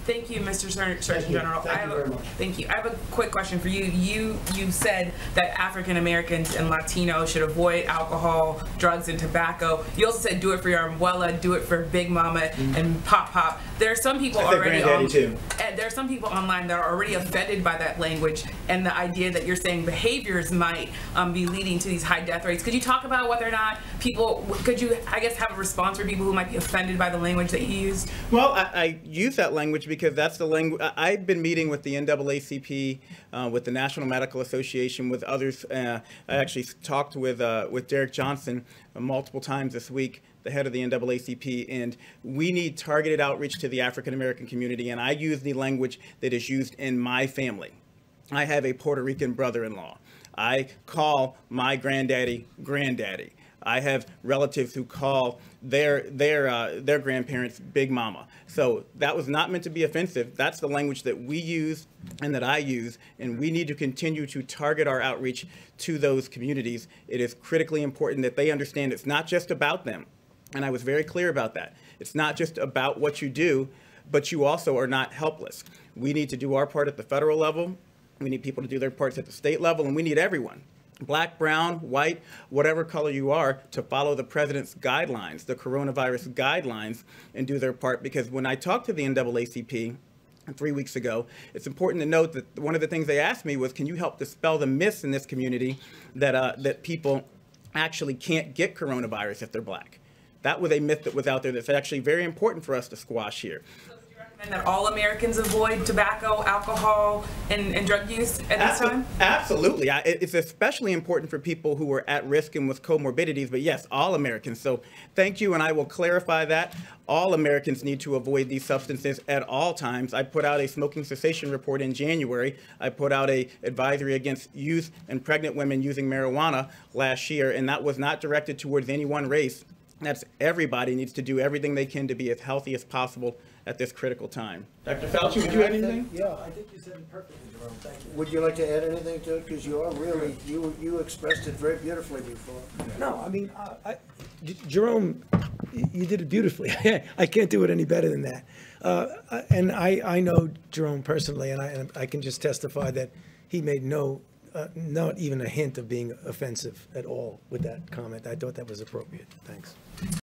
Thank you, Mr. Surgeon General. Thank you very much. Thank you. I have a quick question for you. You said that African Americans and Latinos should avoid alcohol, drugs, and tobacco. You also said do it for your abuela, do it for Big Mama, and Pop Pop. There are some people already there are some people online that are already offended by that language and the idea that you're saying behaviors might be leading to these high death rates. Could you talk about whether or not people, could you, I guess, have a response for people who might be offended by the language that you used? Well, I use that language because that's the language. I've been meeting with the NAACP, with the National Medical Association, with others. I actually talked with Derek Johnson multiple times this week, the head of the NAACP, and we need targeted outreach to the African American community, and I use the language that is used in my family. I have a Puerto Rican brother-in-law. I call my granddaddy, granddaddy. I have relatives who call their grandparents Big Mama. So that was not meant to be offensive. That's the language that we use and that I use, and we need to continue to target our outreach to those communities. It is critically important that they understand it's not just about them. And I was very clear about that. It's not just about what you do, but you also are not helpless. We need to do our part at the federal level. We need people to do their parts at the state level, and we need everyone, black, brown, white, whatever color you are, to follow the president's guidelines, the coronavirus guidelines, and do their part. Because when I talked to the NAACP 3 weeks ago, it's important to note that one of the things they asked me was, can you help dispel the myths in this community that people actually can't get coronavirus if they're black? That was a myth that was out there that's actually very important for us to squash here. And that all Americans avoid tobacco, alcohol, and drug use at this time? Absolutely. It's especially important for people who are at risk and with comorbidities, but yes, all Americans. So thank you, and I will clarify that. All Americans need to avoid these substances at all times. I put out a smoking cessation report in January. I put out an advisory against youth and pregnant women using marijuana last year, and that was not directed towards any one race. That's everybody needs to do everything they can to be as healthy as possible at this critical time. Dr. Fauci, would you add anything? Yeah, I think you said it perfectly, Jerome. Thank you. Would you like to add anything to it? Because you are really, you expressed it very beautifully before. No, I mean, Jerome, you did it beautifully. I can't do it any better than that. And I know Jerome personally, and I can just testify that he made not even a hint of being offensive at all with that comment. I thought that was appropriate. Thanks.